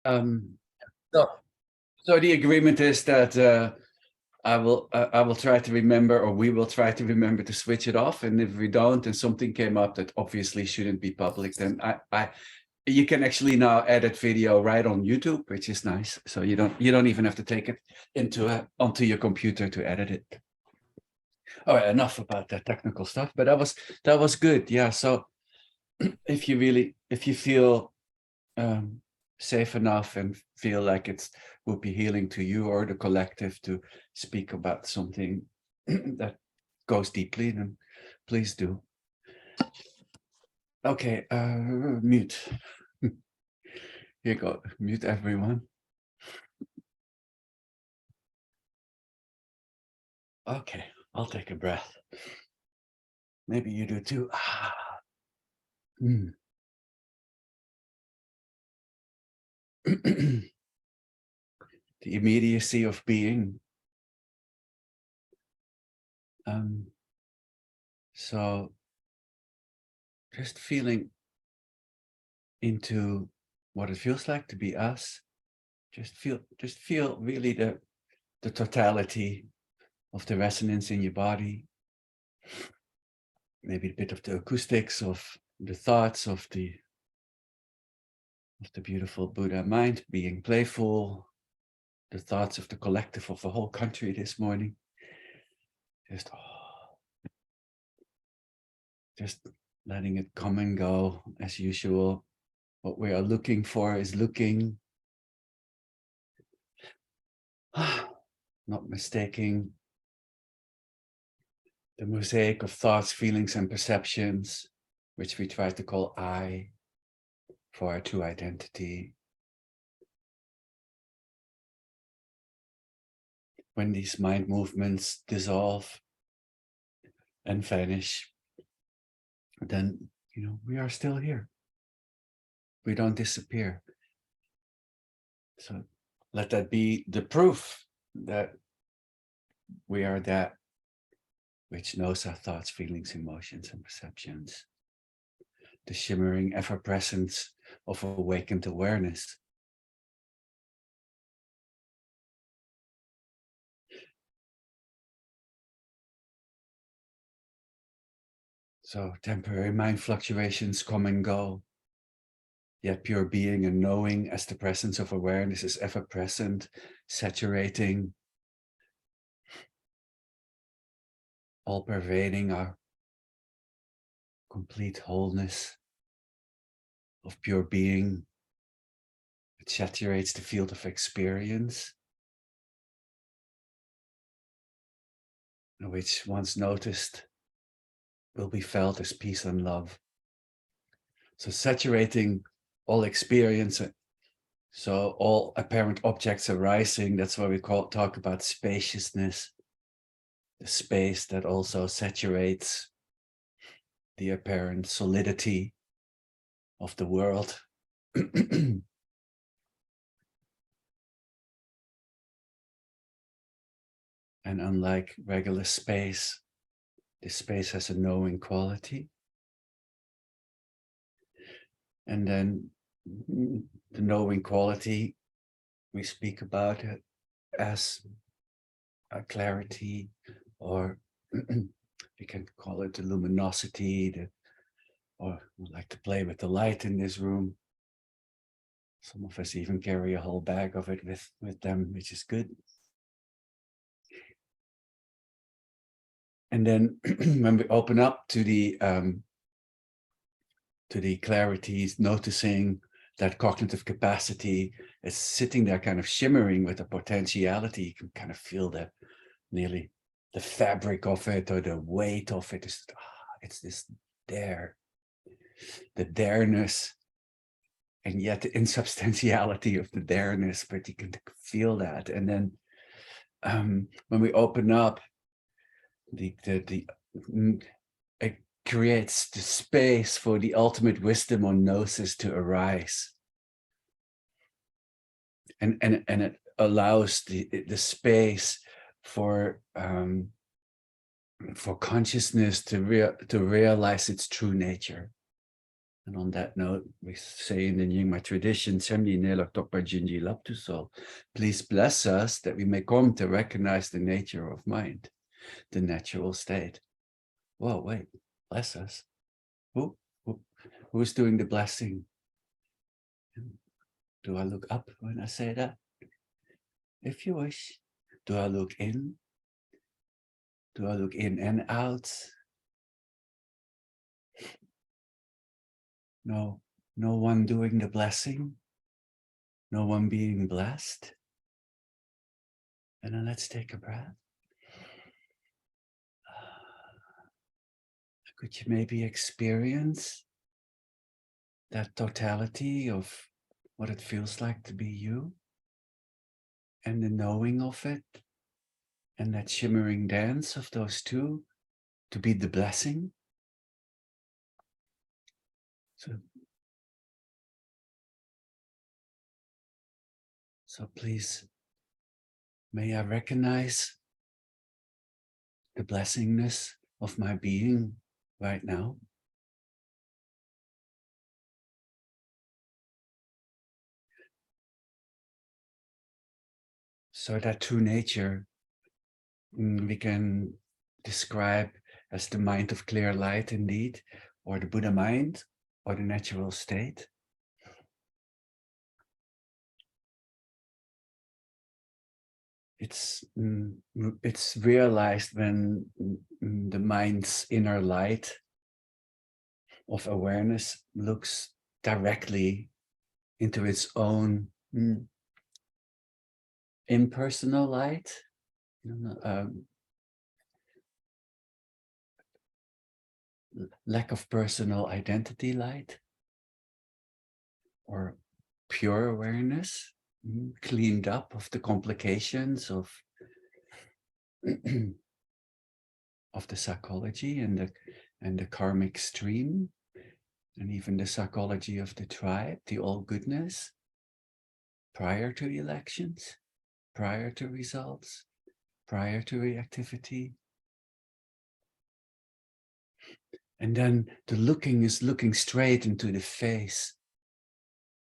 Um, so, so the agreement is that I will try to remember, or we will try to remember to switch it off. And if we don't, and something came up that obviously shouldn't be public, then you can actually now edit video right on YouTube, which is nice. So you don't even have to take it onto your computer to edit it. All right, enough about that technical stuff, but that was good. Yeah. So if you feel safe enough and feel like it's would be healing to you or the collective to speak about something that goes deeply, then please do. Okay, mute. Here you go. Mute everyone. Okay, I'll take a breath. Maybe you do too. The immediacy of being. So just feeling into what it feels like to be us. Just feel really the totality of the resonance in your body. Maybe a bit of the acoustics of the thoughts of the beautiful Buddha mind being playful, the thoughts of the collective of the whole country this morning. Just letting it come and go as usual. What we are looking for is looking, not mistaking the mosaic of thoughts, feelings, and perceptions, which we try to call I, for our true identity. When these mind movements dissolve and vanish, then we are still here. We don't disappear. So let that be the proof that we are that which knows our thoughts, feelings, emotions, and perceptions. The shimmering ever-presence of awakened awareness. So temporary mind fluctuations come and go, yet pure being and knowing as the presence of awareness is ever present, saturating, all pervading our complete wholeness of pure being. It saturates the field of experience, which once noticed will be felt as peace and love. So saturating all experience, so all apparent objects arising, that's why we talk about spaciousness, the space that also saturates the apparent solidity of the world. And unlike regular space, this space has a knowing quality. And then the knowing quality, we speak about it as a clarity, or we can call it the luminosity, or we like to play with the light in this room. Some of us even carry a whole bag of it with them, which is good. And then when we open up to the clarities, noticing that cognitive capacity is sitting there kind of shimmering with a potentiality, you can kind of feel nearly the fabric of it, or the weight of it. It's this the dareness, and yet the insubstantiality of the dareness, but you can feel that. And then when we open up, it creates the space for the ultimate wisdom or gnosis to arise. And it allows the space for consciousness to realize its true nature. And on that note, we say in the Nyingma tradition, Semni Nelok Tokpa Jinji Laptusol, please bless us that we may come to recognize the nature of mind, the natural state. Whoa, wait, bless us. Who's doing the blessing? Do I look up when I say that? If you wish. Do I look in? Do I look in and out? No, no one doing the blessing. No one being blessed. And then let's take a breath. Could you maybe experience that totality of what it feels like to be you? And the knowing of it? And that shimmering dance of those two to be the blessing? So please, may I recognize the blessingness of my being right now. So that true nature we can describe as the mind of clear light indeed, or the Buddha mind, or the natural state. It's realized when the mind's inner light of awareness looks directly into its own impersonal light, lack of personal identity light, or pure awareness, cleaned up of the complications of of the psychology and the karmic stream, and even the psychology of the tribe, the all goodness, prior to elections, prior to results, prior to reactivity. And then the looking is looking straight into the face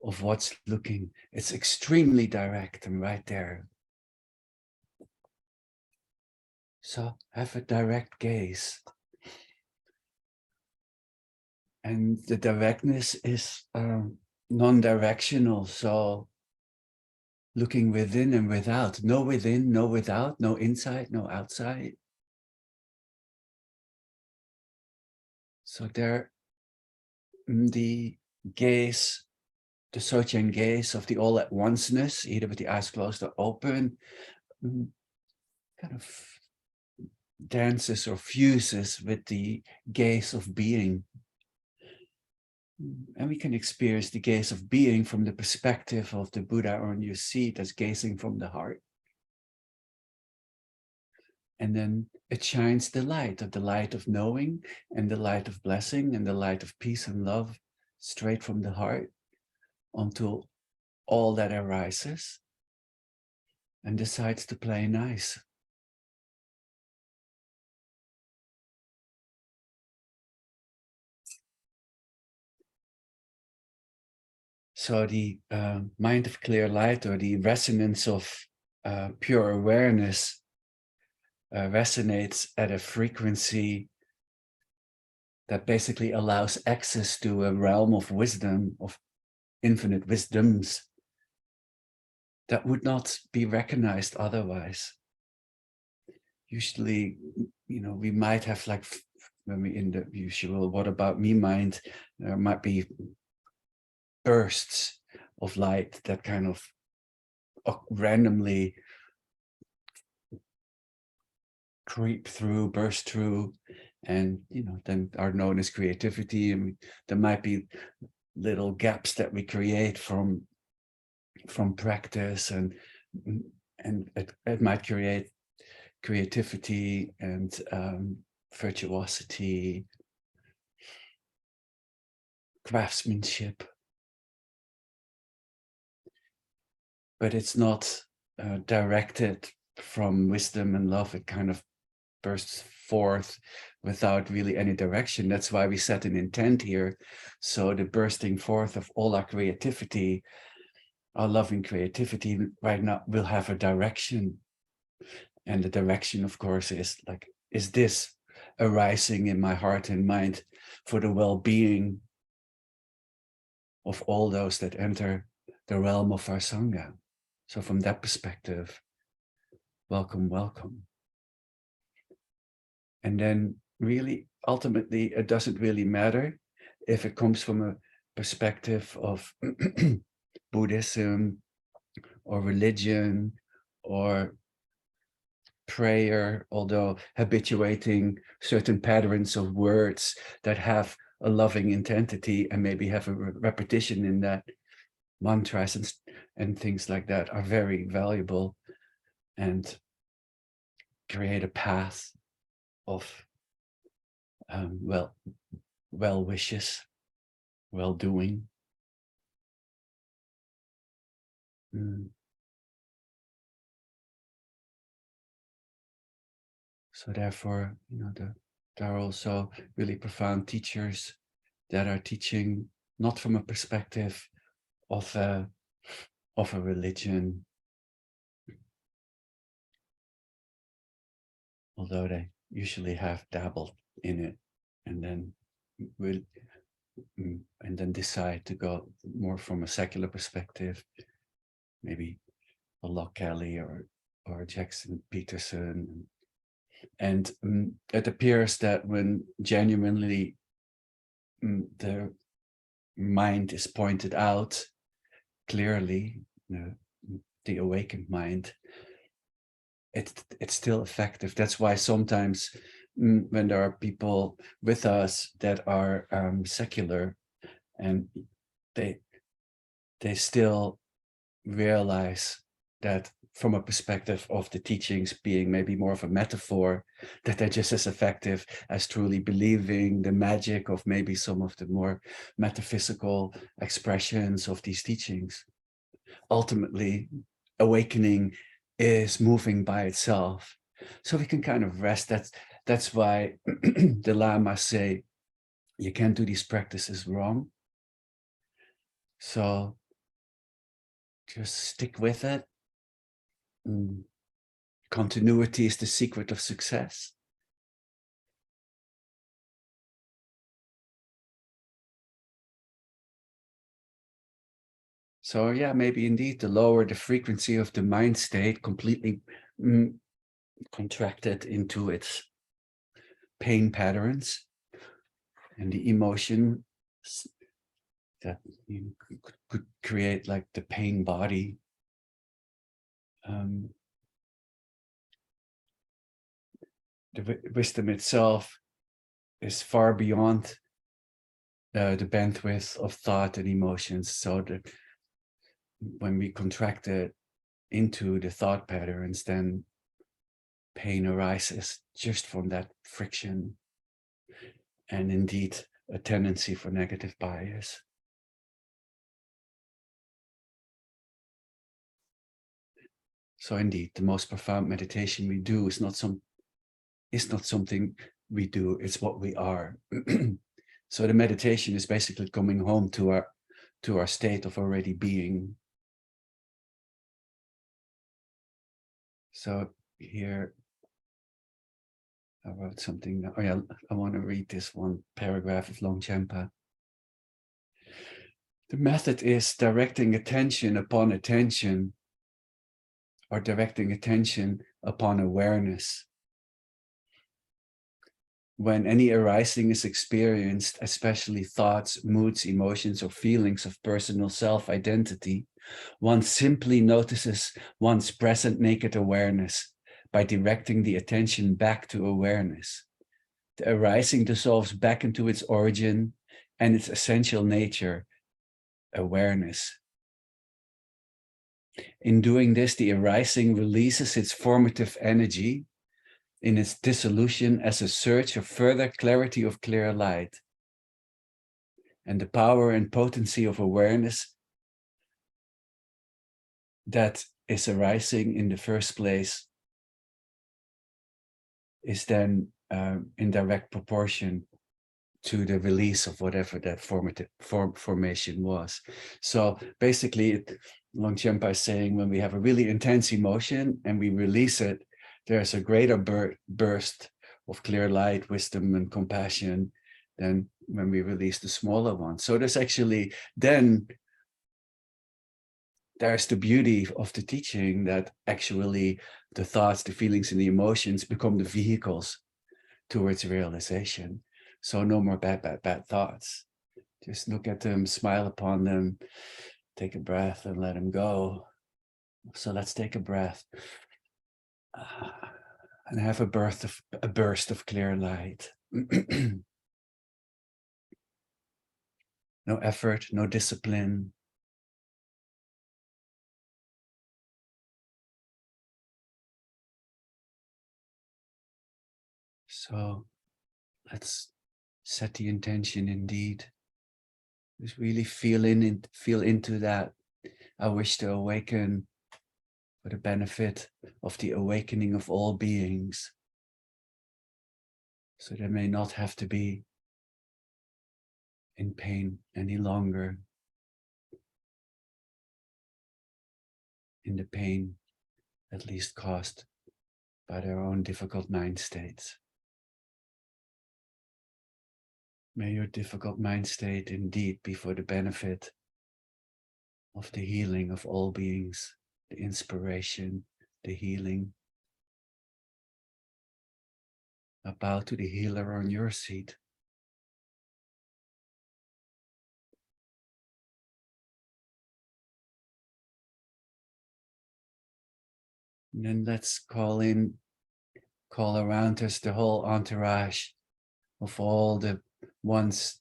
of what's looking. It's extremely direct and right there. So have a direct gaze. And the directness is non-directional, so looking within and without. No within, no without, no inside, no outside. So there, the gaze, the Sochen gaze of the all at onceness, either with the eyes closed or open, kind of dances or fuses with the gaze of being. And we can experience the gaze of being from the perspective of the Buddha on your seat as gazing from the heart. And then it shines the light of knowing and the light of blessing and the light of peace and love straight from the heart onto all that arises and decides to play nice. So the mind of clear light, or the resonance of pure awareness, resonates at a frequency that basically allows access to a realm of wisdom, of infinite wisdoms that would not be recognized otherwise. Usually, we might have, like, when we in the usual what about me mind, there might be bursts of light that kind of randomly creep through, burst through, and then are known as creativity. And there might be little gaps that we create from practice, and it might create creativity and virtuosity, craftsmanship, but it's not directed from wisdom and love. It kind of bursts forth without really any direction. That's why we set an intent here. So the bursting forth of all our creativity, our loving creativity right now will have a direction. And the direction, of course, is like, is this arising in my heart and mind for the well-being of all those that enter the realm of our Sangha? So from that perspective, welcome, welcome. And then really, ultimately, it doesn't really matter if it comes from a perspective of Buddhism or religion or prayer, although habituating certain patterns of words that have a loving intensity and maybe have a repetition in that, mantras and things like that are very valuable and create a path of well wishes, well-doing. So therefore, there are also really profound teachers that are teaching not from a perspective of a religion, although they usually have dabbled in it, and then decide to go more from a secular perspective, maybe a Locke Kelly or Jackson Peterson. And it appears that when genuinely the mind is pointed out clearly, the awakened mind, it's still effective. That's why sometimes when there are people with us that are secular, and they still realize that from a perspective of the teachings being maybe more of a metaphor, that they're just as effective as truly believing the magic of maybe some of the more metaphysical expressions of these teachings. Ultimately, awakening is moving by itself. So we can kind of rest. That's why the Lamas say you can't do these practices wrong. So just stick with it. Continuity is the secret of success. So yeah, maybe indeed the lower the frequency of the mind state, completely contracted into its pain patterns and the emotion that could create like the pain body. The wisdom itself is far beyond the bandwidth of thought and emotions. So that when we contract it into the thought patterns, then pain arises just from that friction, and indeed a tendency for negative bias. So indeed, the most profound meditation we do is not something we do, it's what we are. So the meditation is basically coming home to our state of already being. So here I wrote something. Oh yeah, I want to read this one paragraph of Longchenpa. The method is directing attention upon attention, or directing attention upon awareness. When any arising is experienced, especially thoughts, moods, emotions, or feelings of personal self-identity, one simply notices one's present naked awareness by directing the attention back to awareness. The arising dissolves back into its origin and its essential nature, awareness. In doing this, the arising releases its formative energy in its dissolution as a search of further clarity of clear light. And the power and potency of awareness that is arising in the first place is then in direct proportion to the release of whatever that formation was. So basically, Longchenpa is saying when we have a really intense emotion and we release it, there's a greater burst of clear light, wisdom, and compassion than when we release the smaller one. So there's actually then there's the beauty of the teaching that actually the thoughts, the feelings, and the emotions become the vehicles towards realization. So no more bad thoughts. Just look at them, smile upon them, take a breath and let them go. So let's take a breath and have a burst of clear light. No effort, no discipline. So let's set the intention indeed. Just really feel into that. I wish to awaken for the benefit of the awakening of all beings. So they may not have to be in pain any longer. In the pain, at least caused by their own difficult mind states. May your difficult mind state indeed be for the benefit of the healing of all beings, the inspiration, the healing. Now bow to the healer on your seat. And then let's call around us the whole entourage of all the ones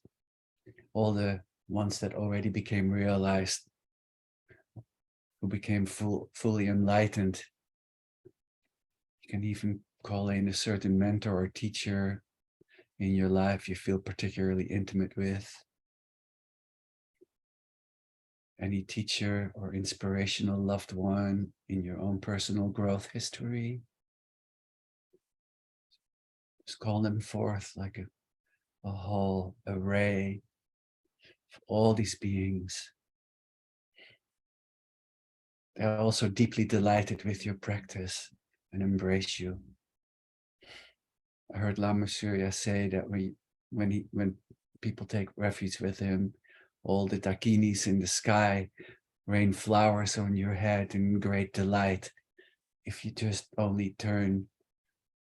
that already became realized, who became fully enlightened. You can even call in a certain mentor or teacher in your life you feel particularly intimate with. Any teacher or inspirational loved one in your own personal growth history. Just call them forth like a whole array of all these beings. They're also deeply delighted with your practice and embrace you. I heard Lama Surya say that when people take refuge with him, all the dakinis in the sky rain flowers on your head in great delight if you just only turn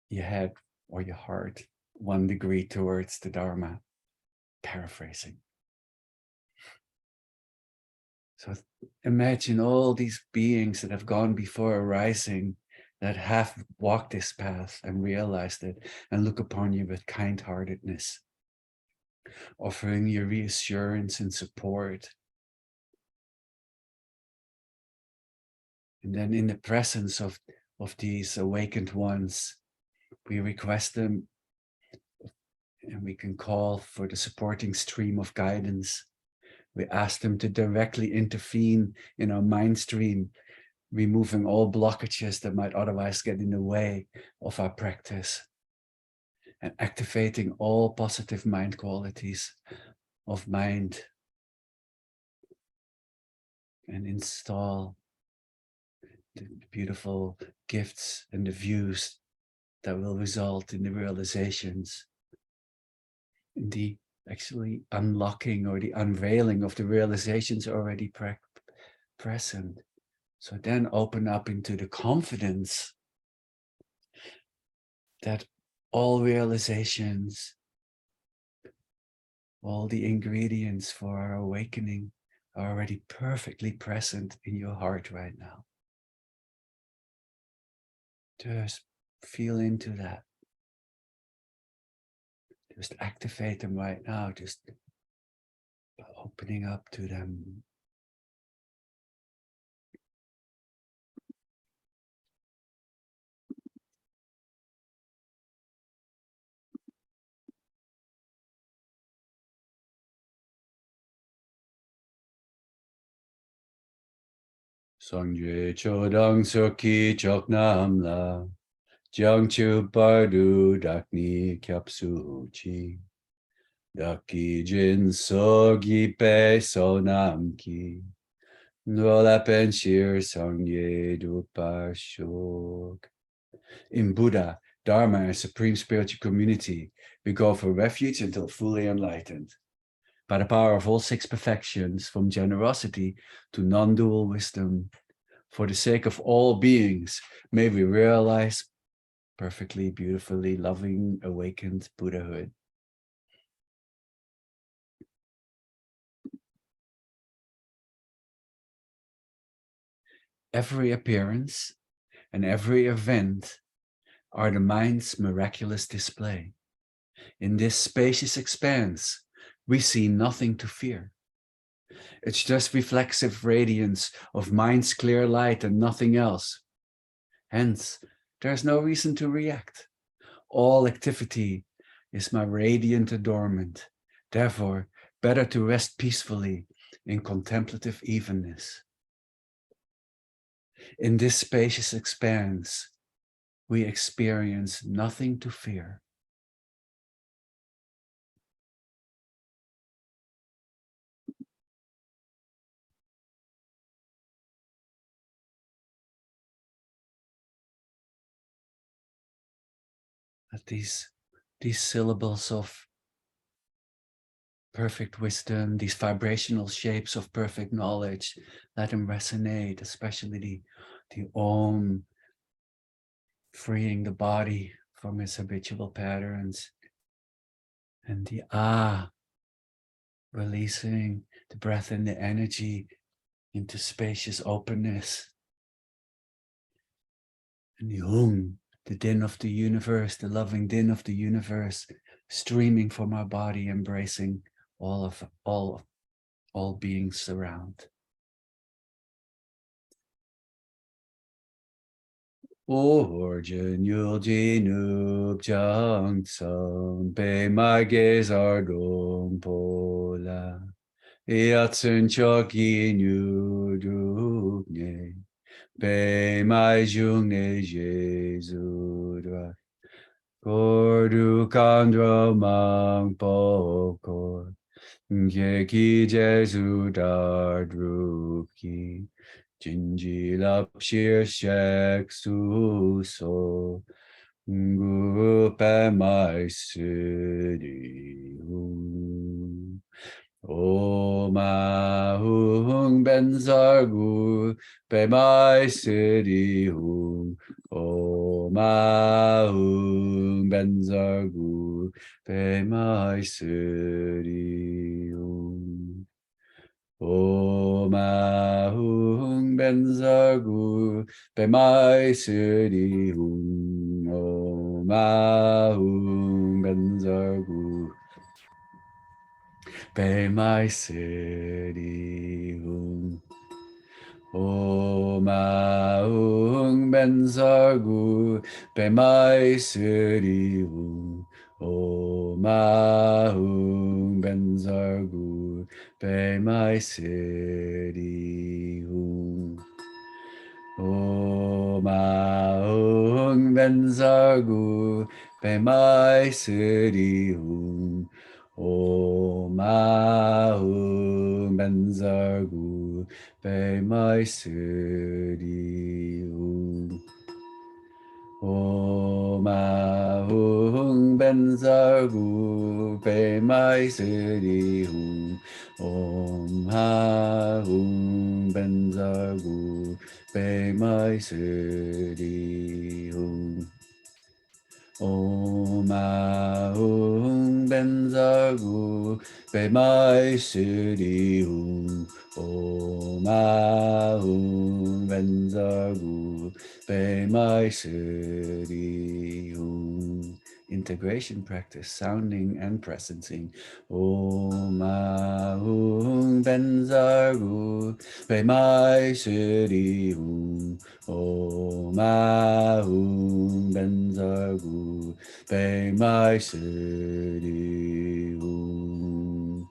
your head or your heart 1 degree towards the Dharma, paraphrasing. So imagine all these beings that have gone before arising, that have walked this path and realized it, and look upon you with kind-heartedness, offering you reassurance and support. And then in the presence of these awakened ones, we request them, and we can call for the supporting stream of guidance. We ask them to directly intervene in our mind stream, removing all blockages that might otherwise get in the way of our practice, and activating all positive mind qualities of mind, and install the beautiful gifts and the views that will result in the realizations, in the actually unlocking or the unveiling of the realizations already present. So then open up into the confidence that all realizations, all the ingredients for our awakening are already perfectly present in your heart right now. Just feel into that. Just activate them right now, just opening up to them. Sangye chodang soki chok nam la, Jiangchu Bardu Dakni Kyapsu Chi. Daki Jin Sogi Pe Sonamki. Nolapen Shir Sangye Dupashok. In Buddha, Dharma, and supreme spiritual community, we go for refuge until fully enlightened. By the power of all six perfections, from generosity to non-dual wisdom, for the sake of all beings, may we realize perfectly, beautifully loving, awakened Buddhahood. Every appearance and every event are the mind's miraculous display. In this spacious expanse, we see nothing to fear. It's just reflexive radiance of mind's clear light and nothing else. Hence, there's no reason to react. All activity is my radiant adornment. Therefore, better to rest peacefully in contemplative evenness. In this spacious expanse, we experience nothing to fear. That these syllables of perfect wisdom, these vibrational shapes of perfect knowledge, let them resonate, especially the Om, freeing the body from its habitual patterns, and the Ah, releasing the breath and the energy into spacious openness, and the Hum, the din of the universe, the loving din of the universe, streaming from our body, embracing all beings around. Origin Yulji Noob Jang Song Bei Mai Gaze Ardong Pola Yatsun Choki Nu Du Ne Bei Mai Jung Ne Jesu Dra Kordu Kandro Mang Po Kor Ki Jesu Dar Drup Ki Jinji Lap Shir Shek Su So Gu Pe Mai Sidi Hu O Ma Hung Ben Zar Gu Pe Mai Sidi Hu O Ma Hung Ben Zar Gu Pe Mai Sidi Hu O Ma Hung Ben Zar Gu Pe Mai Sidi Hu O Ma Hung Ben Zar Gu Pe Mai Sidi Hu O Ma Hung Ben Zar Gu Pe Mai Sidi Hu O Ma Hung Ben Zar Gu Pe Mai Sidi Hu O Ma Hung Ben Zar Gu Pe Mai Sidi Hu O Ma Hung Ben Zar Gu Pe Mai Sidi Hu O Ma Hung Ben Zar Gu Pe Mai Sidi Hu O Ma Hung Ben Zar Gu Pe Mai Sidi Hu O Ma Hung Ben Zar Gu Pe Mai Sidi Hu O Ma Hung Ben Zar Gu Pe Mai Sidi Hu. Integration practice, sounding and presencing. O Ma Hung Ben Zar Gu Pe Mai Sidi Hu O Ma Hung Ben Zar Gu Pe Mai Sidi Hu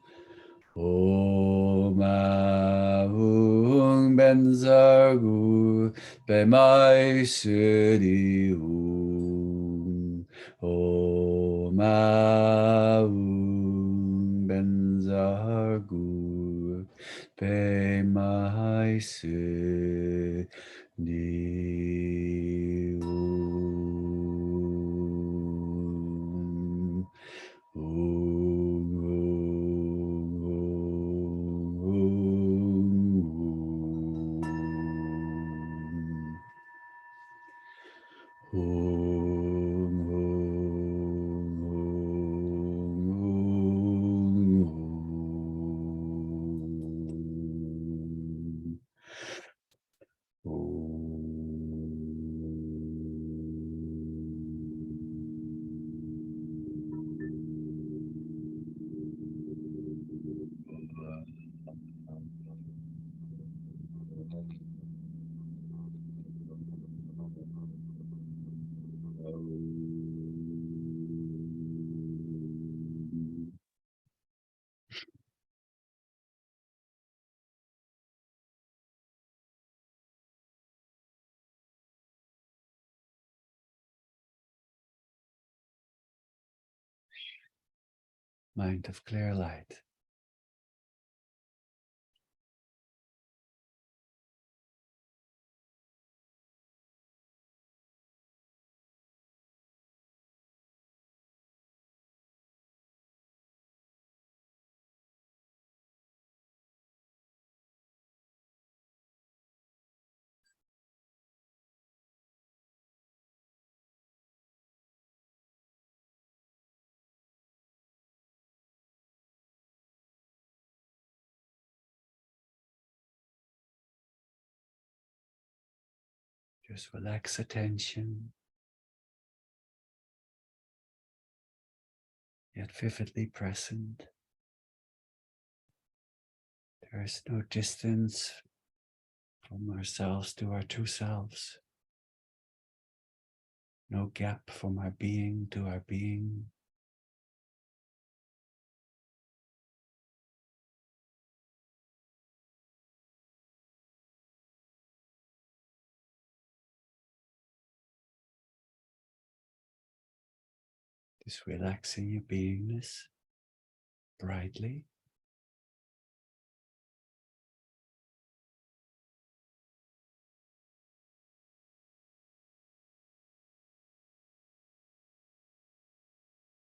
O Ma Hung Ben Zar Gu Pe Mai Sidi Hu Om Aum Benzargur Pe Mai Se Ni Mind of clear light. Just relax attention, yet vividly present. There is no distance from ourselves to our two selves. No gap from our being to our being. Just relaxing your beingness brightly.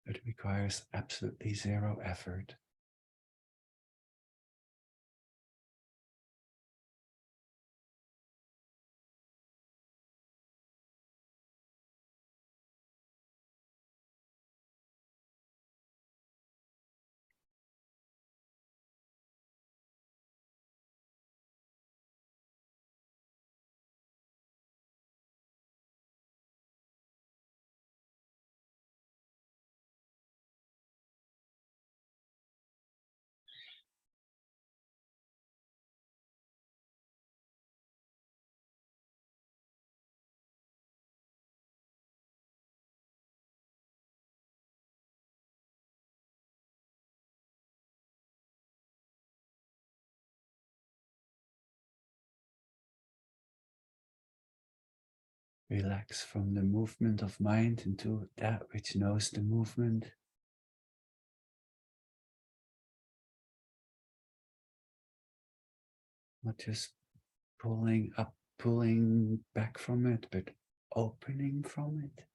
It requires absolutely zero effort. Relax from the movement of mind into that which knows the movement. Not just pulling up, pulling back from it, but opening from it.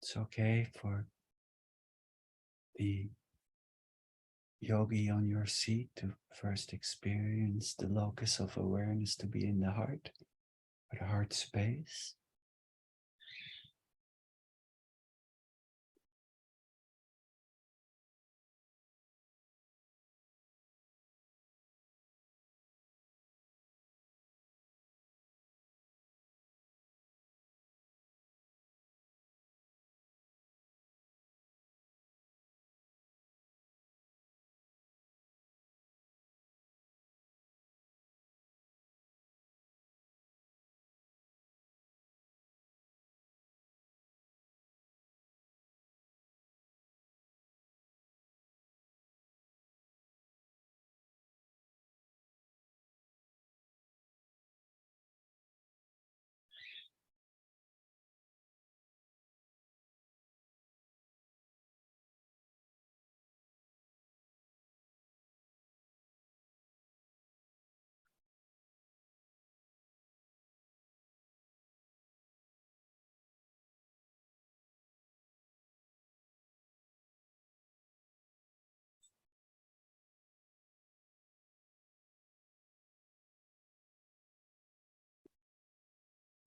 It's okay for the yogi on your seat to first experience the locus of awareness to be in the heart, or the heart space.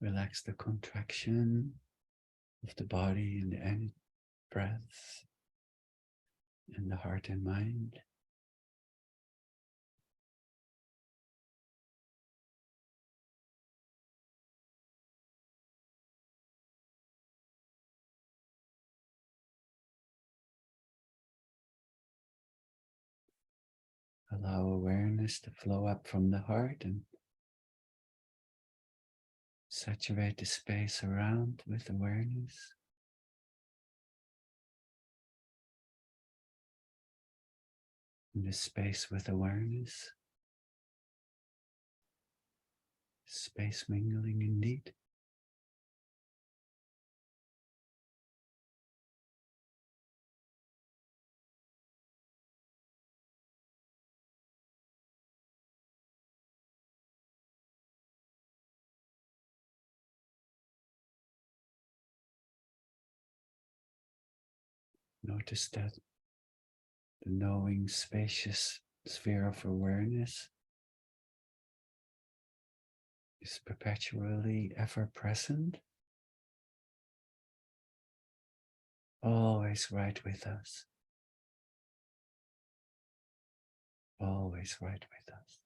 Relax the contraction of the body and the end breath and the heart and mind. Allow awareness to flow up from the heart and saturate the space around with awareness. And the space with awareness. Space mingling indeed. Notice that the knowing, spacious sphere of awareness is perpetually ever present, always right with us, always right with us.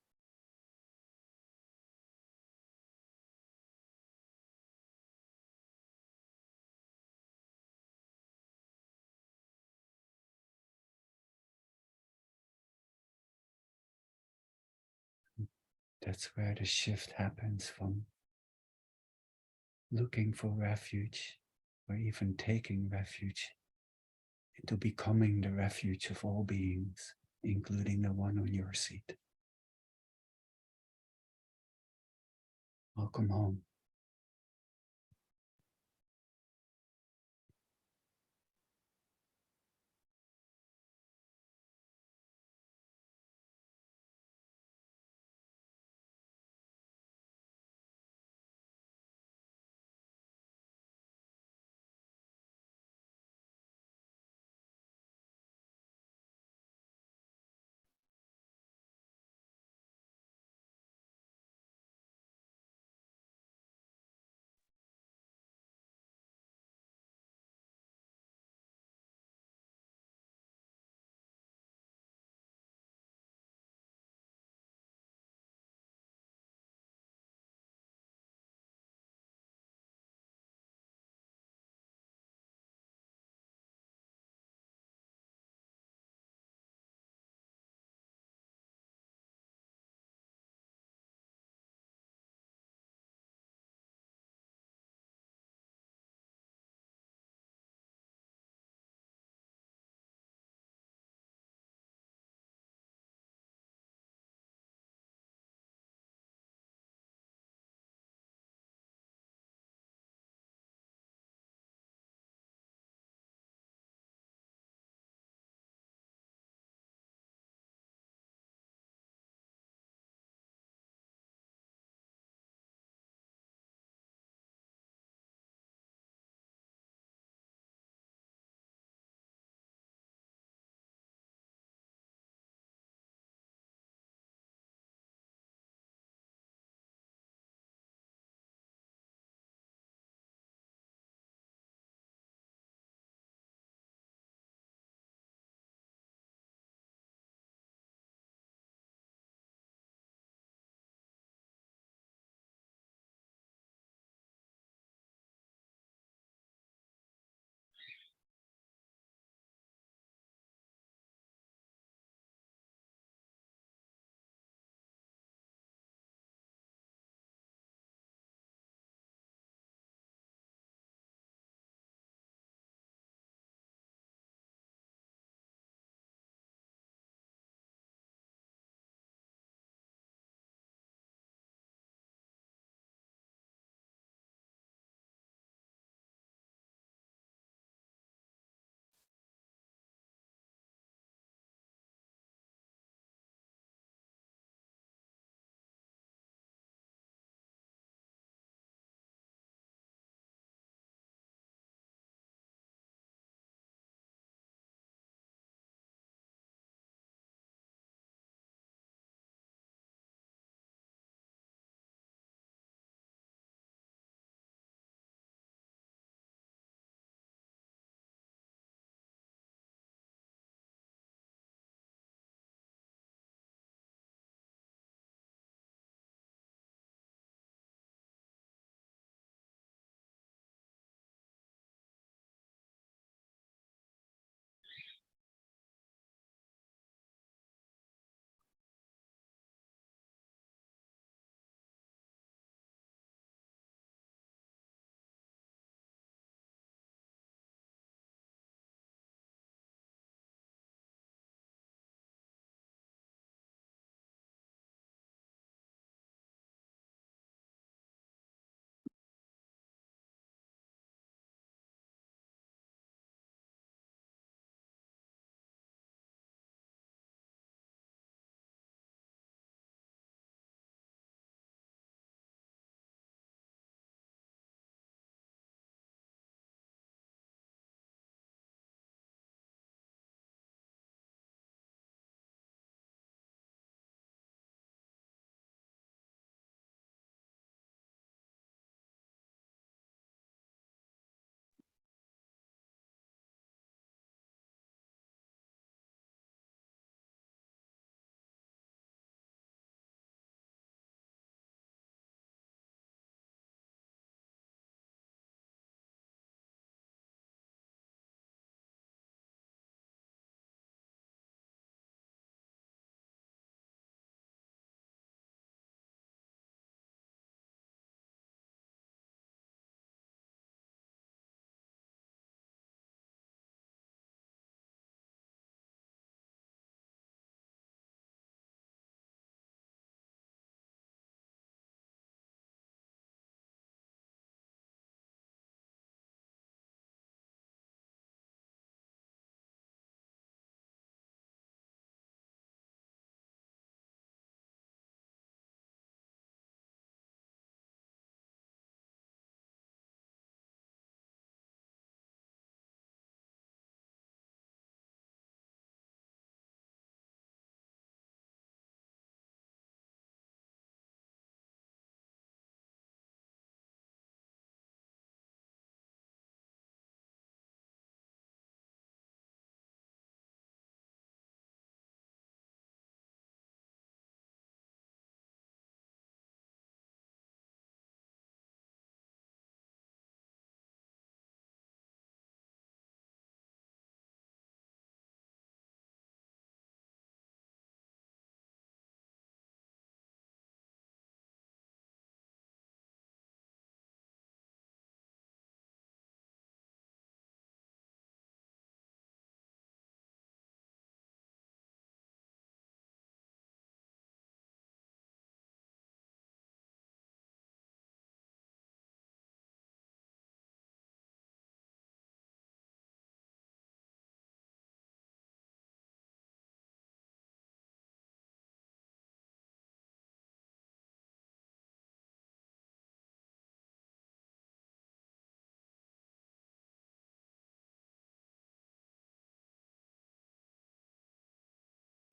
That's where the shift happens from looking for refuge or even taking refuge into becoming the refuge of all beings, including the one on your seat. Welcome home.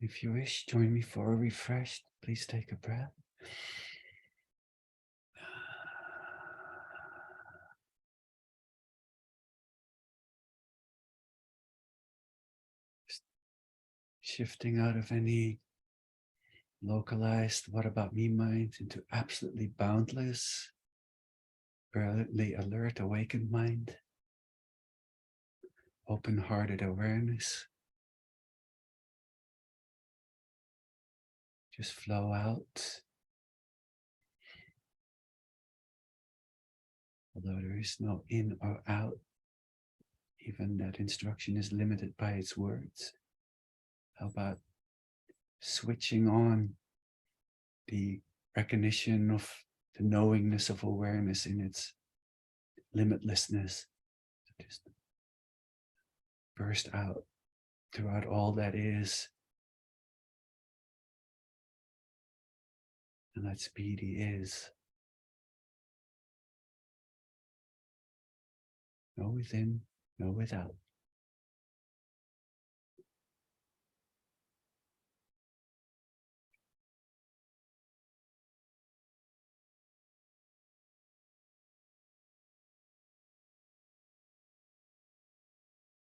If you wish, join me for a refresh. Please take a breath. Shifting out of any localized what about me mind into absolutely boundless, brilliantly alert, awakened mind, open-hearted awareness. Just flow out. Although there is no in or out, even that instruction is limited by its words. How about switching on the recognition of the knowingness of awareness in its limitlessness? Just burst out throughout all that is. And that speedy is. No within, no without.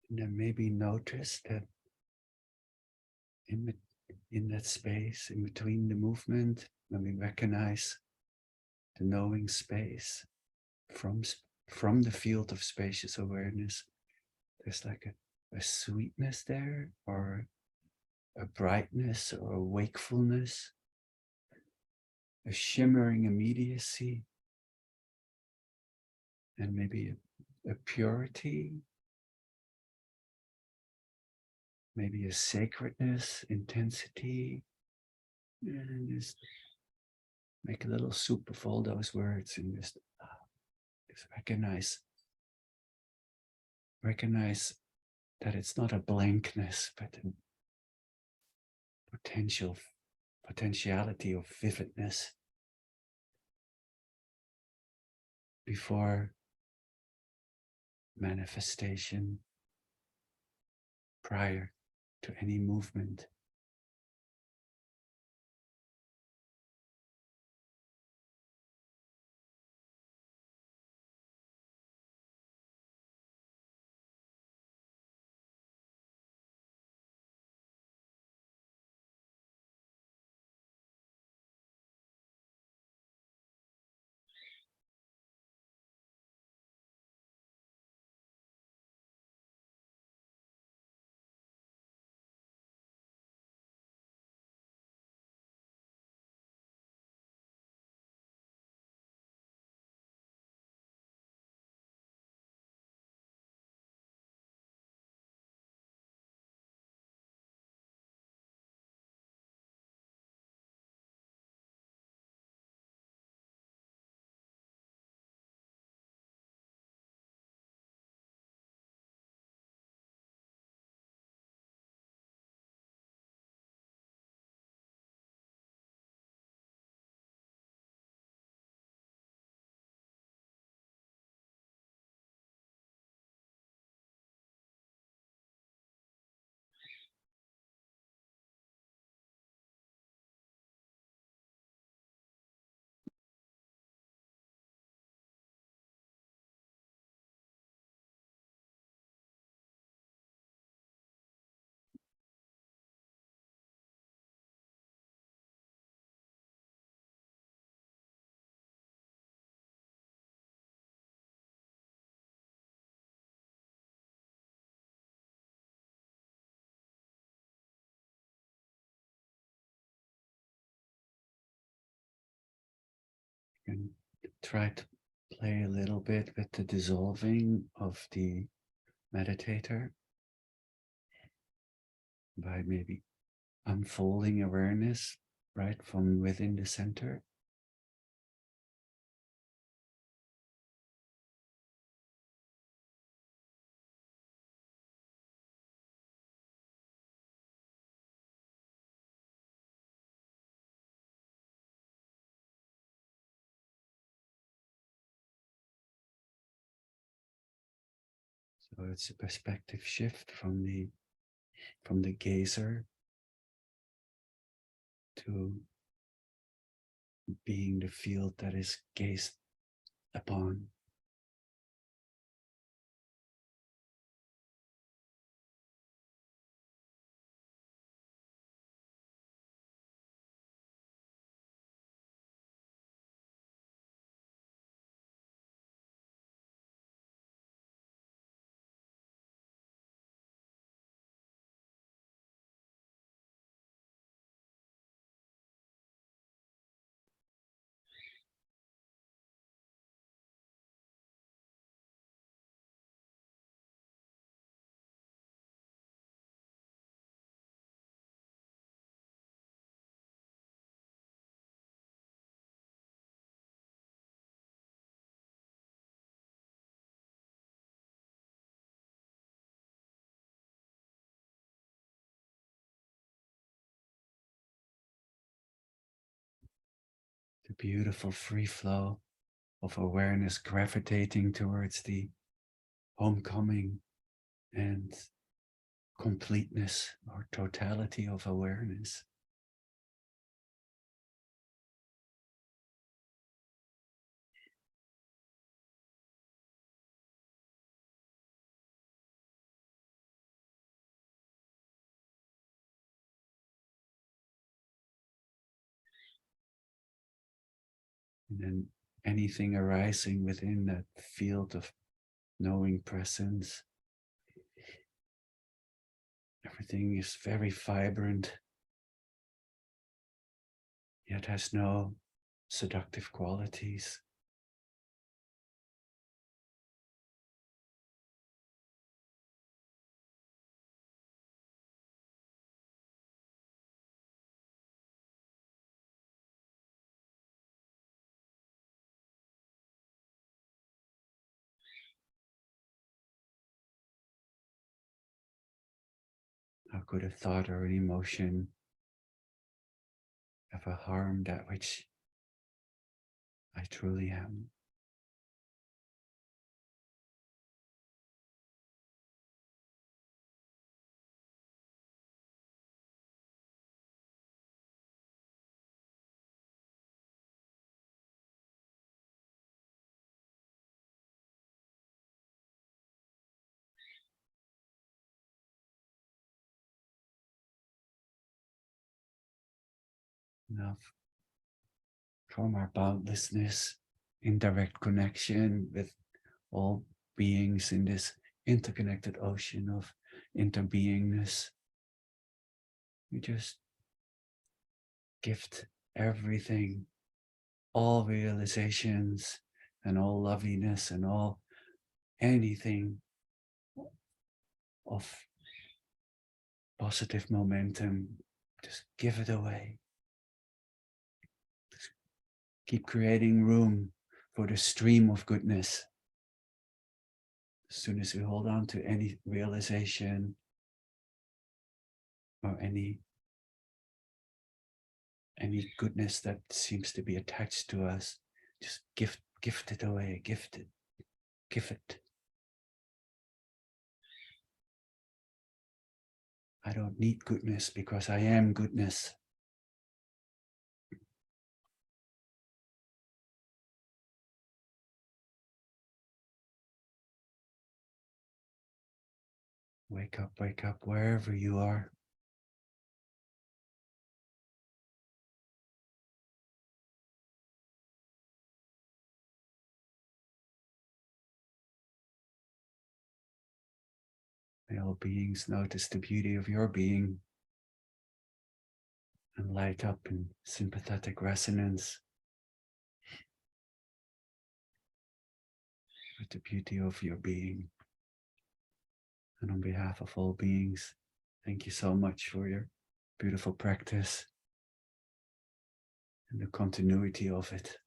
And then maybe notice that in that space, in between the movement, when we recognize the knowing space from the field of spacious awareness, there's like a sweetness there, or a brightness, or a wakefulness, a shimmering immediacy, and maybe a purity, maybe a sacredness, intensity, and just make a little soup of all those words and just recognize that it's not a blankness, but a potentiality of vividness before manifestation, prior to any movement. And try to play a little bit with the dissolving of the meditator by maybe unfolding awareness right from within the center. So it's a perspective shift from the gazer to being the field that is gazed upon. The beautiful free flow of awareness gravitating towards the homecoming and completeness or totality of awareness. And then anything arising within that field of knowing presence, everything is very vibrant, yet has no seductive qualities. How could a thought or an emotion ever harm that which I truly am? Now, from our boundlessness in direct connection with all beings in this interconnected ocean of interbeingness, we just gift everything, all realizations and all loveliness and all anything of positive momentum, just give it away. Just keep creating room for the stream of goodness. As soon as we hold on to any realization or any goodness that seems to be attached to us, just gift it away, gift it, give it. I don't need goodness because I am goodness. Wake up wherever you are. May all beings notice the beauty of your being and light up in sympathetic resonance with the beauty of your being. And on behalf of all beings, thank you so much for your beautiful practice and the continuity of it.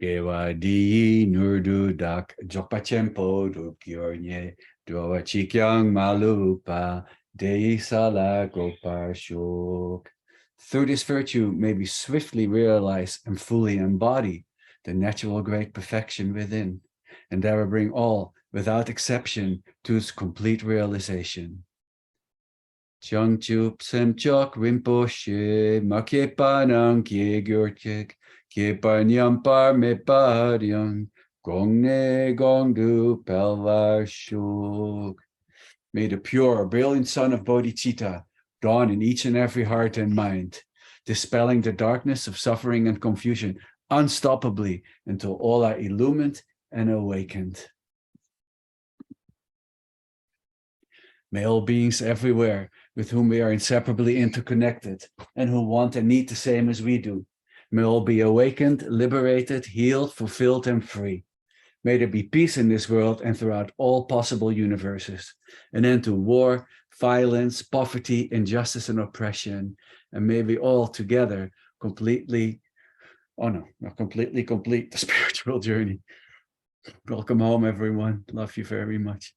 Gewa di nurdu dak jokpachempo dukyornye doa chikyang malupa dei sala gopar shuk. Through this virtue, may we swiftly realize and fully embody the natural great perfection within, and ever bring all, without exception, to its complete realization. Changchup Semchok Rinpoche, Makepanang Kiegurchik, Kipanyam Me Paryang, Gongne Gongdu Pelvar Shuk. May the pure, brilliant sun of bodhicitta dawn in each and every heart and mind, dispelling the darkness of suffering and confusion unstoppably until all are illumined and awakened. May all beings everywhere with whom we are inseparably interconnected and who want and need the same as we do, may all be awakened, liberated, healed, fulfilled, and free. May there be peace in this world and throughout all possible universes, an end to war, violence, poverty, injustice, and oppression. And may we all together complete the spiritual journey. Welcome home, everyone. Love you very much.